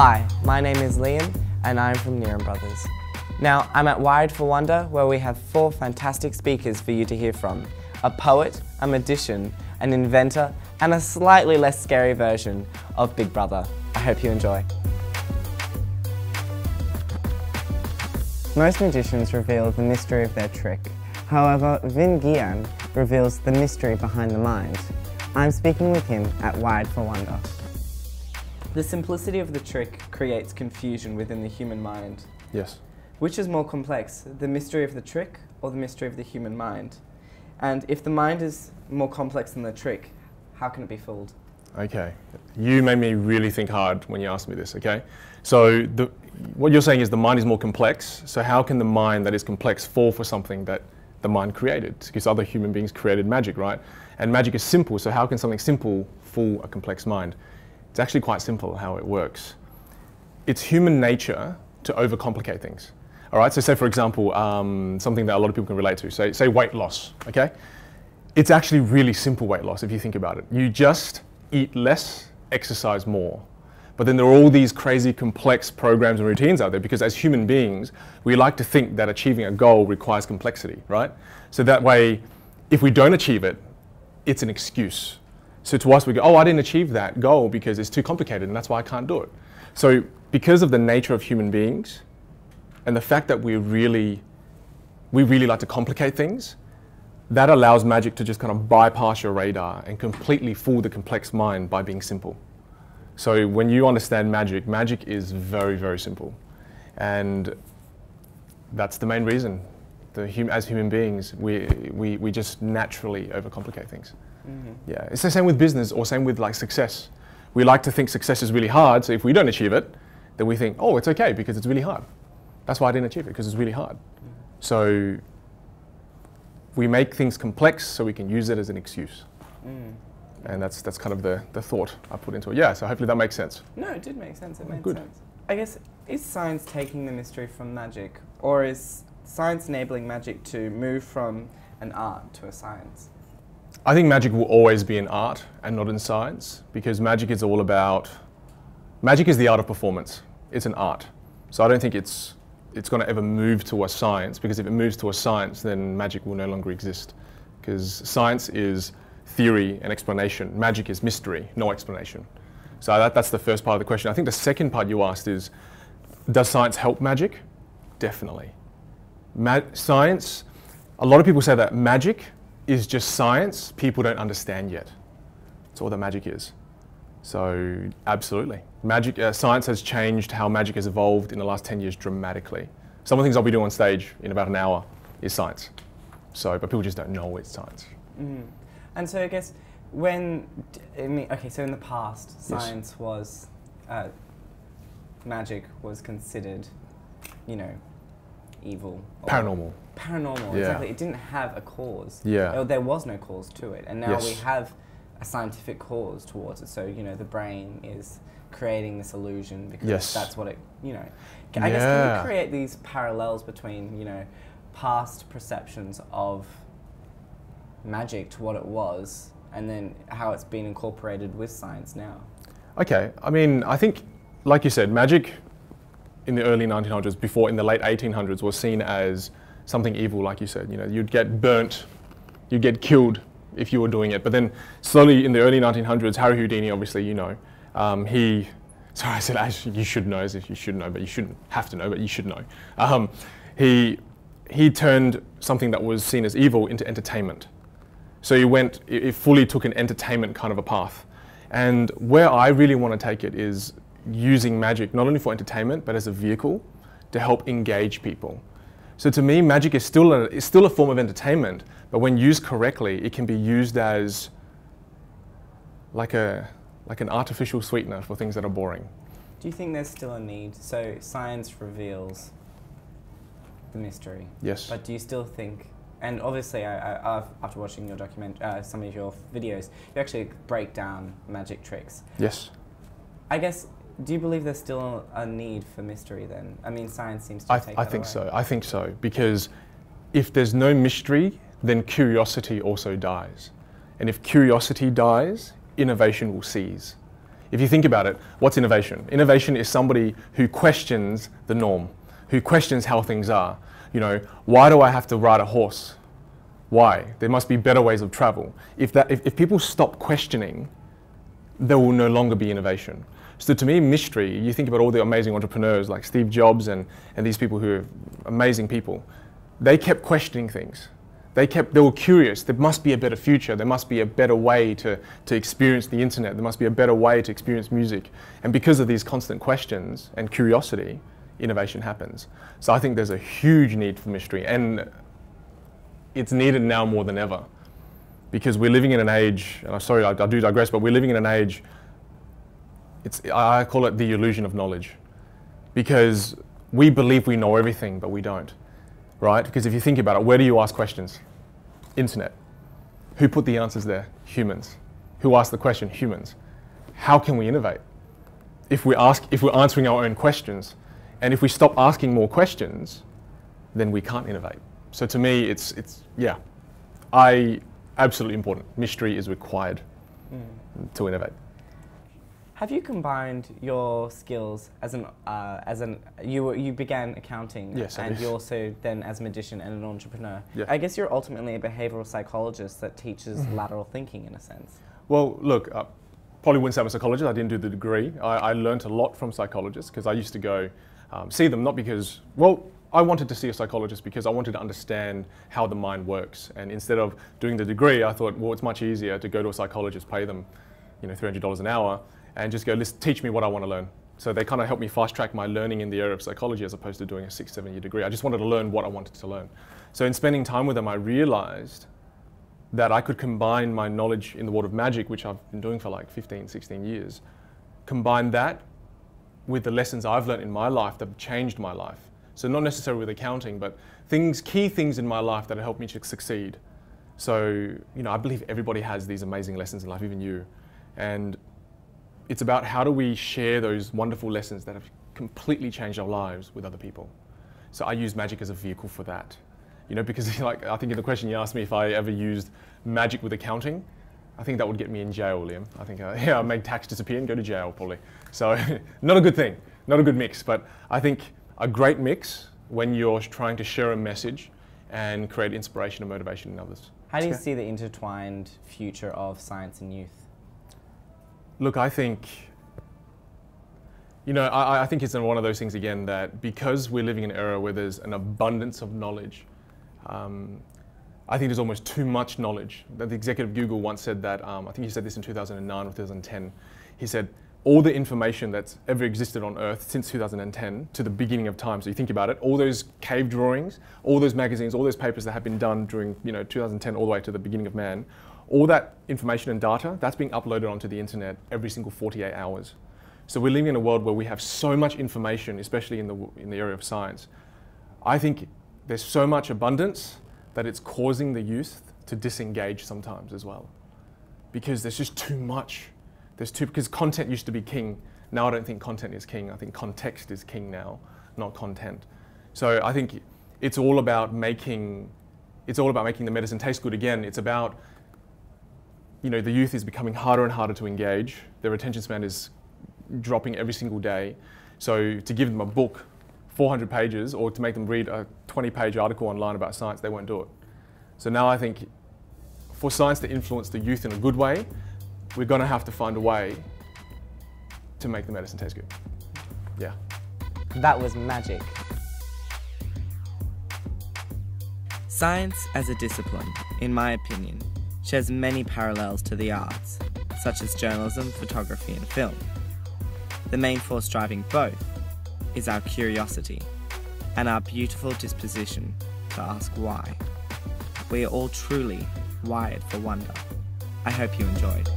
Hi, my name is Liam and I'm from Neeran Brothers. Now, I'm at Wired for Wonder where we have 4 fantastic speakers for you to hear from. A poet, a magician, an inventor, and a slightly less scary version of Big Brother. I hope you enjoy. Most magicians reveal the mystery of their trick. However, Vinh reveals the mystery behind the mind. I'm speaking with him at Wired for Wonder. The simplicity of the trick creates confusion within the human mind. Yes. Which is more complex, the mystery of the trick or the mystery of the human mind? And if the mind is more complex than the trick, how can it be fooled? Okay. You made me really think hard when you asked me this, okay? So what you're saying is the mind is more complex, so how can the mind that is complex fall for something that the mind created? Because other human beings created magic, right? And magic is simple, so how can something simple fool a complex mind? It's actually quite simple how it works. It's human nature to overcomplicate things. All right, so say for example, something that a lot of people can relate to, say weight loss, okay? It's actually really simple weight loss if you think about it. You just eat less, exercise more. But then there are all these crazy complex programs and routines out there because as human beings, we like to think that achieving a goal requires complexity, right? So that way, if we don't achieve it, it's an excuse. So to us, we go, oh, I didn't achieve that goal because it's too complicated and that's why I can't do it. So because of the nature of human beings and the fact that we really like to complicate things, that allows magic to just kind of bypass your radar and completely fool the complex mind by being simple. So when you understand magic, magic is very, very simple. And that's the main reason. As human beings, we just naturally overcomplicate things. Mm-hmm. Yeah, it's the same with business or same with like success. We like to think success is really hard, so if we don't achieve it, then we think, oh, it's okay because it's really hard. That's why I didn't achieve it, because it's really hard. Mm-hmm. So we make things complex so we can use it as an excuse. Mm. And that's kind of the thought I put into it. Yeah, so hopefully that makes sense. No, it did make sense. It made sense. I guess, is science taking the mystery from magic? Or is science enabling magic to move from an art to a science? I think magic will always be an art and not in science, because magic is all about, magic is the art of performance. It's an art. So I don't think it's going to ever move to a science, because if it moves to a science, then magic will no longer exist. Because science is theory and explanation. Magic is mystery, no explanation. So that's the first part of the question. I think the second part you asked is, does science help magic? Definitely. Science, a lot of people say that magic is just science people don't understand yet. That's all that magic is. So absolutely. Science has changed how magic has evolved in the last 10 years dramatically. Some of the things I'll be doing on stage in about an hour is science. But people just don't know it's science. Mm. And so I guess so in the past, science was, magic was considered, evil. Paranormal. Paranormal, yeah. Exactly. It didn't have a cause. Yeah. There was no cause to it. And now we have a scientific cause towards it. So, the brain is creating this illusion because that's what it, I guess, can you create these parallels between, past perceptions of magic to what it was and then how it's been incorporated with science now? Okay, I mean, I think, like you said, magic in the early 1900s, in the late 1800s, was seen as something evil, like you said. You'd get burnt, you'd get killed if you were doing it. But then slowly in the early 1900s, Harry Houdini, obviously, sorry, I said you should know, as if you should know, but you shouldn't have to know, but you should know. He turned something that was seen as evil into entertainment. So it fully took an entertainment kind of a path. And where I really want to take it is using magic, not only for entertainment, but as a vehicle to help engage people. So to me, magic is still a form of entertainment, but when used correctly, it can be used as like an artificial sweetener for things that are boring. Do you think there's still a need? So science reveals the mystery. Yes. But do you still think, and obviously after watching your some of your videos, you actually break down magic tricks. Yes. I guess, do you believe there's still a need for mystery then? I mean, science seems to take that away. I think so, because if there's no mystery, then curiosity also dies. And if curiosity dies, innovation will cease. If you think about it, what's innovation? Innovation is somebody who questions the norm, who questions how things are. You know, why do I have to ride a horse? Why? There must be better ways of travel. If people stop questioning, there will no longer be innovation. So to me, mystery, you think about all the amazing entrepreneurs like Steve Jobs and these people who are amazing people, they kept questioning things. They were curious. There must be a better future. There must be a better way to experience the internet. There must be a better way to experience music. And because of these constant questions and curiosity, innovation happens. So I think there's a huge need for mystery, and it's needed now more than ever. Because we're living in an age, and I'm sorry, I do digress, but we're living in an age, I call it the illusion of knowledge. Because we believe we know everything, but we don't. Right? Because if you think about it, where do you ask questions? Internet. Who put the answers there? Humans. Who asked the question? Humans. How can we innovate? If we're answering our own questions, and if we stop asking more questions, then we can't innovate. So to me, absolutely important. Mystery is required to innovate. Have you combined your skills you began accounting, yes, and you also then as a magician and an entrepreneur. Yeah. I guess you're ultimately a behavioral psychologist that teaches lateral thinking in a sense. Well, look, probably wouldn't say I'm a psychologist. I didn't do the degree. I learned a lot from psychologists because I used to go see them, not because, well, I wanted to see a psychologist because I wanted to understand how the mind works. And instead of doing the degree, I thought, well, it's much easier to go to a psychologist, pay them, $300 an hour, and just go, let's teach me what I want to learn. So they kind of helped me fast track my learning in the area of psychology as opposed to doing a 6-7 year degree. I just wanted to learn what I wanted to learn. So in spending time with them, I realized that I could combine my knowledge in the world of magic, which I've been doing for like 15, 16 years, combine that with the lessons I've learned in my life that have changed my life. So not necessarily with accounting, but key things in my life that have helped me to succeed. So, I believe everybody has these amazing lessons in life, even you. And it's about how do we share those wonderful lessons that have completely changed our lives with other people. So I use magic as a vehicle for that. Because I think in the question you asked me if I ever used magic with accounting, I think that would get me in jail, Liam. I think, I'd make tax disappear and go to jail probably. So not a good thing, not a good mix, but I think a great mix when you're trying to share a message and create inspiration and motivation in others. How do you see the intertwined future of science and youth? Look, I think, I think it's one of those things again that because we're living in an era where there's an abundance of knowledge, I think there's almost too much knowledge. The executive of Google once said that, I think he said this in 2009 or 2010, he said, all the information that's ever existed on Earth since 2010 to the beginning of time, so you think about it, all those cave drawings, all those magazines, all those papers that have been done during 2010 all the way to the beginning of man, all that information and data, that's being uploaded onto the internet every single 48 hours. So we're living in a world where we have so much information, especially in the area of science. I think there's so much abundance that it's causing the youth to disengage sometimes as well. Because there's just too much. Because content used to be king. Now I don't think content is king. I think context is king now, not content. So I think it's all about making the medicine taste good again. It's about, the youth is becoming harder and harder to engage. Their attention span is dropping every single day. So to give them a book, 400 pages, or to make them read a 20-page article online about science, they won't do it. So now I think for science to influence the youth in a good way, we're going to have to find a way to make the medicine taste good. Yeah. That was magic. Science as a discipline, in my opinion, shares many parallels to the arts, such as journalism, photography and film. The main force driving both is our curiosity and our beautiful disposition to ask why. We are all truly wired for wonder. I hope you enjoyed.